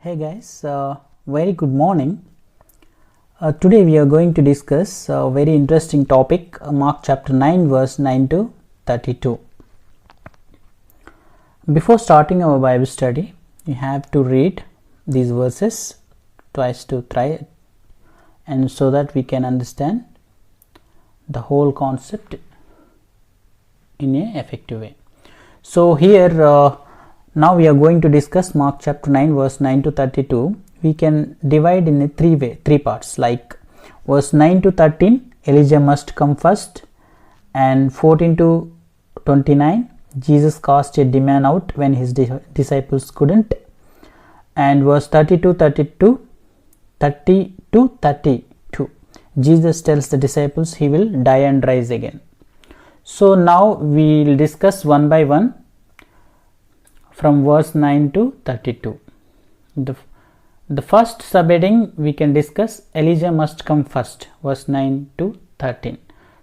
Hey guys, very good morning. Today we are going to discuss a very interesting topic, Mark chapter 9 verse 9 to 32. Before starting our Bible study, you have to read these verses twice to thrice, and so that we can understand the whole concept in an effective way. So here now we are going to discuss Mark chapter 9 verse 9 to 32. We can divide in three parts, like verse 9 to 13, Elijah must come first, and 14 to 29, Jesus cast a demon out when his disciples couldn't, and verse 30 to 32, Jesus tells the disciples he will die and rise again. So now we will discuss one by one from verse 9 to 32. The first subheading we can discuss, Elijah must come first, verse 9 to 13.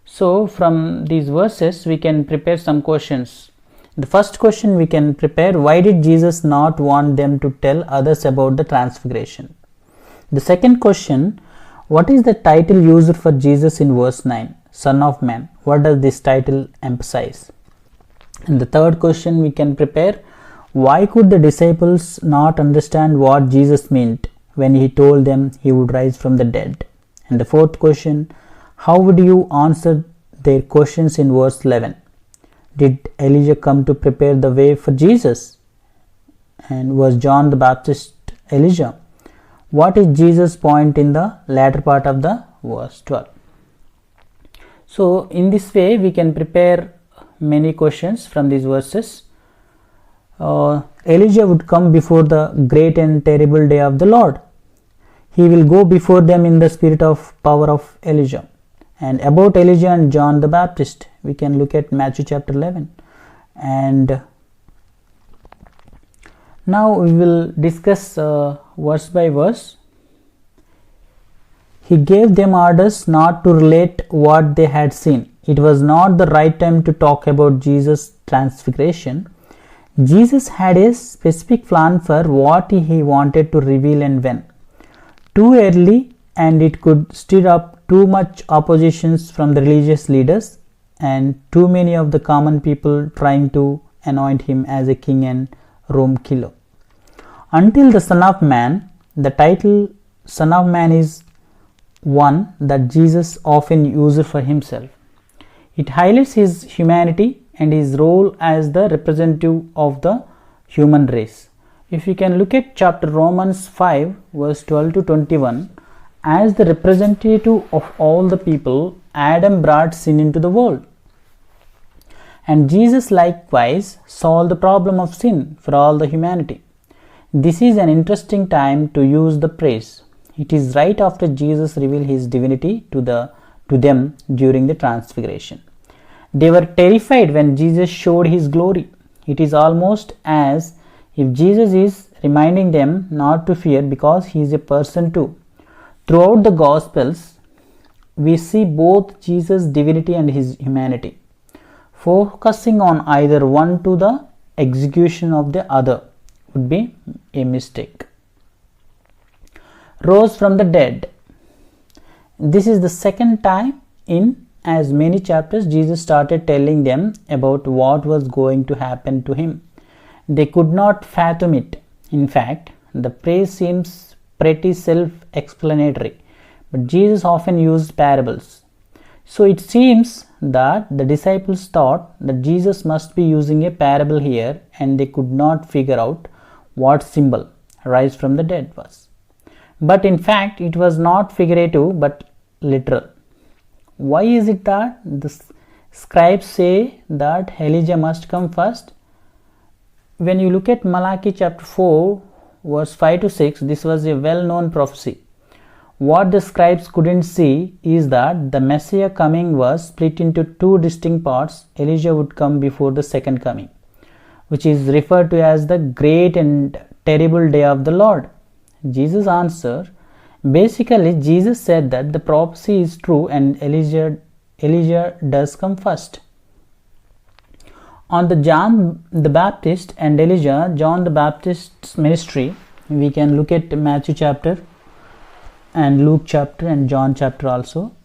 So from these verses we can prepare some questions. The first question we can prepare, why did Jesus not want them to tell others about the transfiguration? The second question, what is the title used for Jesus in verse 9, Son of Man? What does this title emphasize? And the third question we can prepare, why could the disciples not understand what Jesus meant when he told them he would rise from the dead? And the fourth question, how would you answer their questions in verse 11? Did Elijah come to prepare the way for Jesus? And was John the Baptist Elijah? What is Jesus' point in the latter part of the verse 12? So in this way we can prepare many questions from these verses. Elijah would come before the great and terrible day of the Lord. He will go before them in the spirit of power of Elijah. And about Elijah and John the Baptist, we can look at Matthew chapter 11. And now we will discuss verse by verse. He gave them orders not to relate what they had seen. It was not the right time to talk about Jesus' transfiguration. Jesus had a specific plan for what he wanted to reveal and when. Too early, and it could stir up too much opposition from the religious leaders and too many of the common people trying to anoint him as a king and Rome killer. Until the Son of Man, the title Son of Man is one that Jesus often used for himself. It highlights his humanity and his role as the representative of the human race. If you can look at chapter Romans 5 verse 12 to 21, as the representative of all the people, Adam brought sin into the world. And Jesus likewise solved the problem of sin for all the humanity. This is an interesting time to use the phrase. It is right after Jesus revealed his divinity to them during the transfiguration. They were terrified when Jesus showed his glory. It is almost as if Jesus is reminding them not to fear because he is a person too. Throughout the Gospels, we see both Jesus' divinity and his humanity. Focusing on either one to the execution of the other would be a mistake. Rose from the dead. This is the second time in as many chapters Jesus started telling them about what was going to happen to him. They could not fathom it. In fact, the phrase seems pretty self-explanatory, but Jesus often used parables. So it seems that the disciples thought that Jesus must be using a parable here, and they could not figure out what symbol rise from the dead was. But in fact, it was not figurative but literal. Why is it that the scribes say that Elijah must come first? When you look at Malachi chapter 4 verse 5 to 6, this was a well-known prophecy. What the scribes couldn't see is that the Messiah coming was split into two distinct parts. Elijah would come before the second coming, which is referred to as the great and terrible day of the Lord. Jesus' answer, basically Jesus said that the prophecy is true and Elijah does come first. On the John the Baptist and Elijah, John the Baptist's ministry We can look at Matthew chapter and Luke chapter and John chapter also.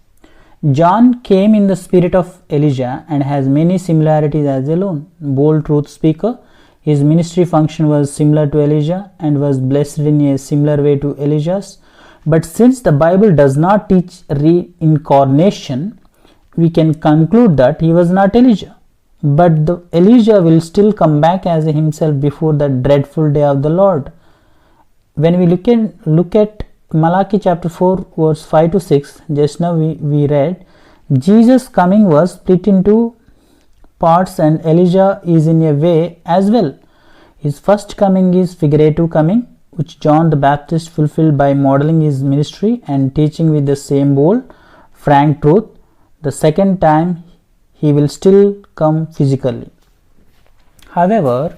John came in the spirit of Elijah and has many similarities as alone. Bold truth speaker, his ministry function was similar to Elijah and was blessed in a similar way to Elijah's. But since the Bible does not teach reincarnation, we can conclude that he was not Elijah. But Elijah will still come back as himself before the dreadful day of the Lord. When we look at Malachi chapter 4 verse 5 to 6, just now we read, Jesus' coming was split into parts and Elijah is in a way as well. His first coming is figurative coming, which John the Baptist fulfilled by modeling his ministry and teaching with the same bold, frank truth. The second time he will still come physically. However,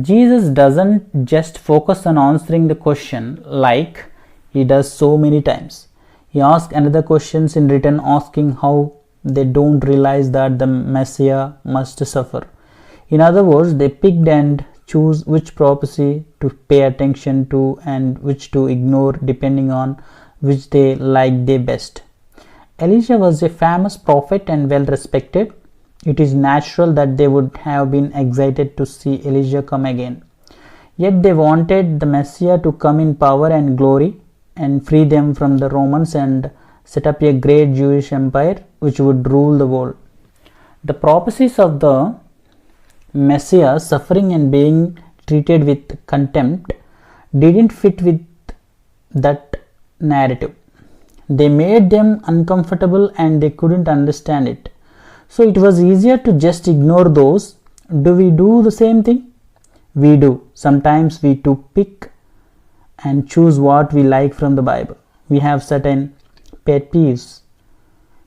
Jesus doesn't just focus on answering the question like he does so many times. He asks another questions in return, asking how they don't realize that the Messiah must suffer. In other words, they picked and choose which prophecy to pay attention to and which to ignore depending on which they liked the best. Elijah was a famous prophet and well respected. It is natural that they would have been excited to see Elijah come again. Yet they wanted the Messiah to come in power and glory and free them from the Romans and set up a great Jewish empire which would rule the world. The prophecies of the Messiah suffering and being treated with contempt didn't fit with that narrative. They made them uncomfortable and they couldn't understand it. So it was easier to just ignore those. Do we do the same thing? We do. Sometimes we to pick and choose what we like from the Bible. We have certain pet peeves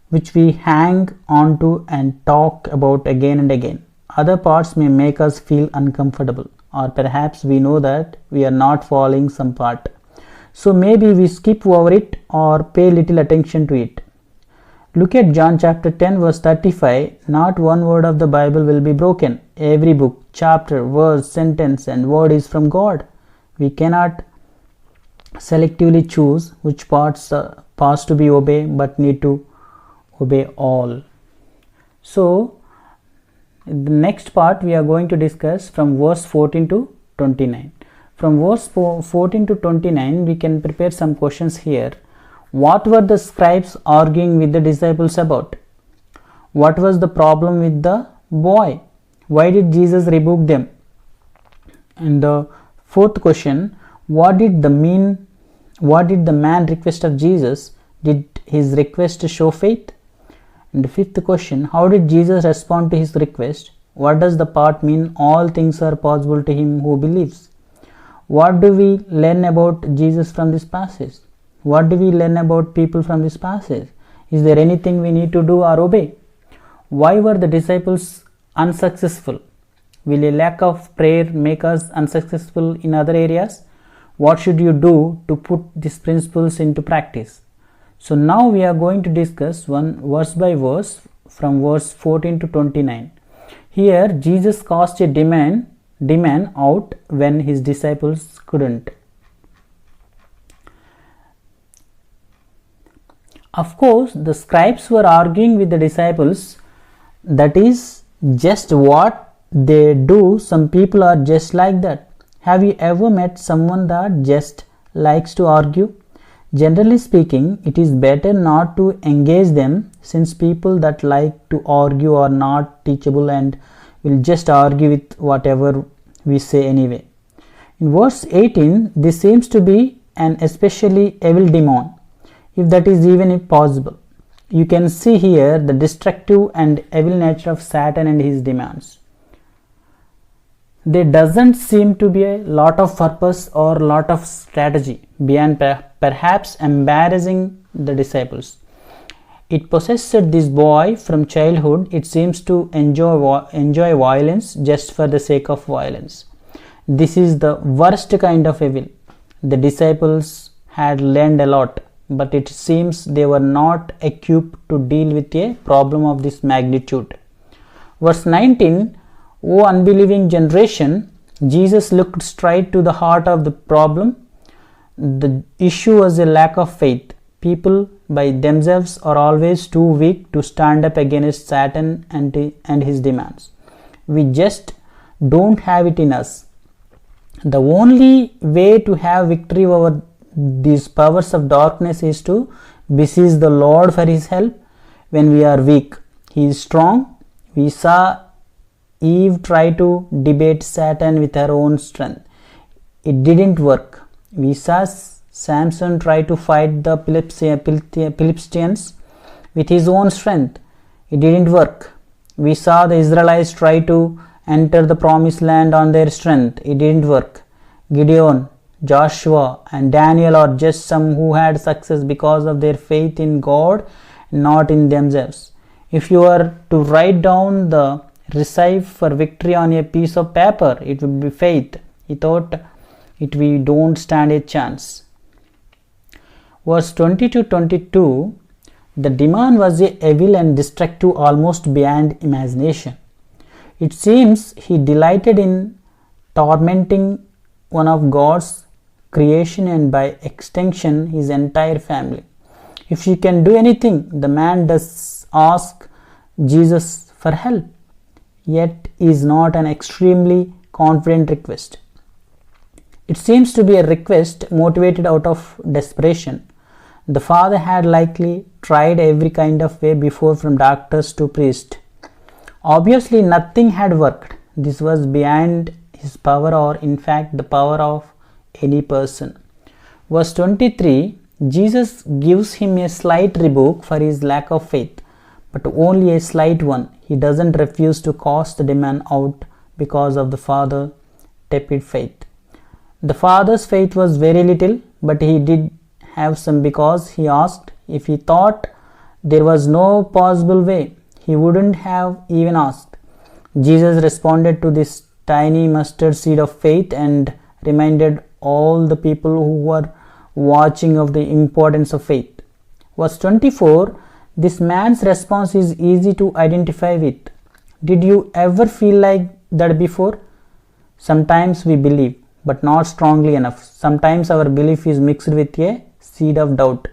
which we hang on to and talk about again and again. Other parts may make us feel uncomfortable, or perhaps we know that we are not following some part. So maybe we skip over it or pay little attention to it. Look at John chapter 10 verse 35. Not one word of the Bible will be broken. Every book, chapter, verse, sentence and word is from God. We cannot selectively choose which parts to be obeyed, but need to obey all. So the next part we are going to discuss from verse 14 to 29. From verse 14 to 29 we can prepare some questions here. What were the scribes arguing with the disciples about? What was the problem with the boy? Why did Jesus rebuke them? And the fourth question, what did the man request of Jesus? Did his request show faith? And the fifth question, how did Jesus respond to his request? What does the part mean? All things are possible to him who believes. What do we learn about Jesus from this passage? What do we learn about people from this passage? Is there anything we need to do or obey? Why were the disciples unsuccessful? Will a lack of prayer make us unsuccessful in other areas? What should you do to put these principles into practice? So now we are going to discuss one verse by verse from verse 14 to 29. Here Jesus cast a demand out when his disciples couldn't. Of course, the scribes were arguing with the disciples. That is just what they do. Some people are just like that. Have you ever met someone that just likes to argue? Generally speaking, it is better not to engage them, since people that like to argue are not teachable and will just argue with whatever we say anyway. In verse 18, this seems to be an especially evil demon, if that is even possible. You can see here the destructive and evil nature of Satan and his demands. There doesn't seem to be a lot of purpose or lot of strategy beyond perhaps embarrassing the disciples. It possessed this boy from childhood. It seems to enjoy violence just for the sake of violence. This is the worst kind of evil. The disciples had learned a lot, but it seems they were not equipped to deal with a problem of this magnitude. Verse 19, O unbelieving generation, Jesus looked straight to the heart of the problem. The issue was a lack of faith. People by themselves are always too weak to stand up against Satan and his demands. We just don't have it in us. The only way to have victory over these powers of darkness is to beseech the Lord for his help when we are weak. He is strong. We saw Eve try to debate Satan with her own strength. It didn't work. We saw Samson try to fight the Philistines with his own strength. It didn't work. We saw the Israelites try to enter the promised land on their strength. It didn't work. Gideon, Joshua, and Daniel are just some who had success because of their faith in God, not in themselves. If you were to write down the recipe for victory on a piece of paper, it would be faith. Without it, we don't stand a chance. Verse 20 to 22, the demon was evil and destructive almost beyond imagination. It seems he delighted in tormenting one of God's creation and by extension his entire family. If he can do anything, the man does ask Jesus for help, yet is not an extremely confident request. It seems to be a request motivated out of desperation. The father had likely tried every kind of way before, from doctors to priest. Obviously nothing had worked. This was beyond his power, or in fact the power of any person. Verse 23, Jesus gives him a slight rebuke for his lack of faith, but only a slight one. He doesn't refuse to cast the demon out because of the father's tepid faith. The father's faith was very little, but he did have some, because he asked. If he thought there was no possible way, he wouldn't have even asked. Jesus responded to this tiny mustard seed of faith and reminded all the people who were watching of the importance of faith. Verse 24, this man's response is easy to identify with. Did you ever feel like that before? Sometimes we believe, but not strongly enough. Sometimes our belief is mixed with a seed of doubt.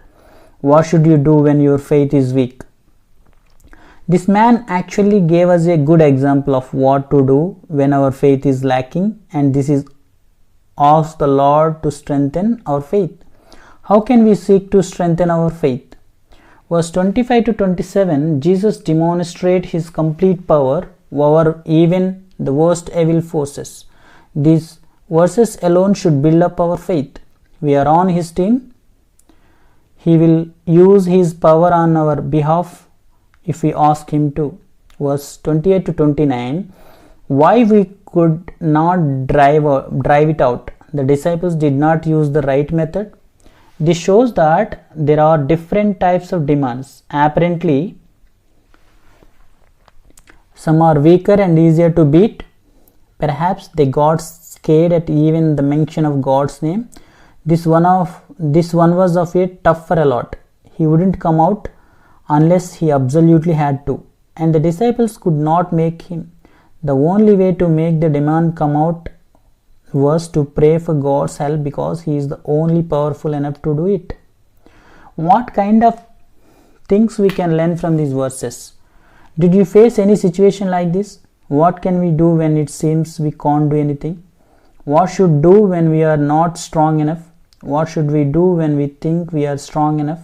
What should you do when your faith is weak? This man actually gave us a good example of what to do when our faith is lacking, and this is ask the Lord to strengthen our faith. How can we seek to strengthen our faith? Verse 25 to 27, Jesus demonstrates his complete power over even the worst evil forces. These verses alone should build up our faith. We are on his team. He will use his power on our behalf if we ask him to. Verse 28 to 29, why we could not drive it out. The disciples did not use the right method. This shows that there are different types of demons. Apparently, some are weaker and easier to beat. Perhaps they got scared at even the mention of God's name. This one was of a tougher a lot. He wouldn't come out unless he absolutely had to, and the disciples could not make him. The only way to make the demon come out was to pray for God's help, because he is the only powerful enough to do it. What kind of things we can learn from these verses? Did you face any situation like this? What can we do when it seems we can't do anything? What should do when we are not strong enough? What should we do when we think we are strong enough?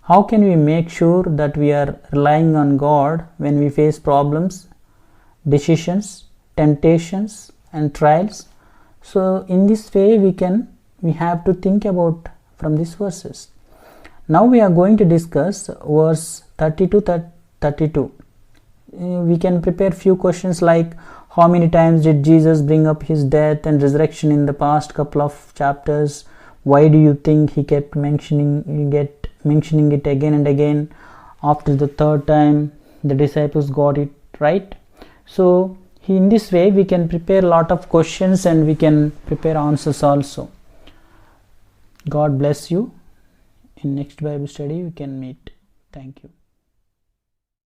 How can we make sure that we are relying on God when we face problems, decisions, temptations, and trials? So in this way we have to think about from these verses. Now we are going to discuss verse 30 to 32. We can prepare few questions like, how many times did Jesus bring up his death and resurrection in the past couple of chapters? Why do you think he kept mentioning it again and again? After the third time, the disciples got it right. So in this way we can prepare a lot of questions and we can prepare answers also. God bless you. In next Bible study we can meet. Thank you.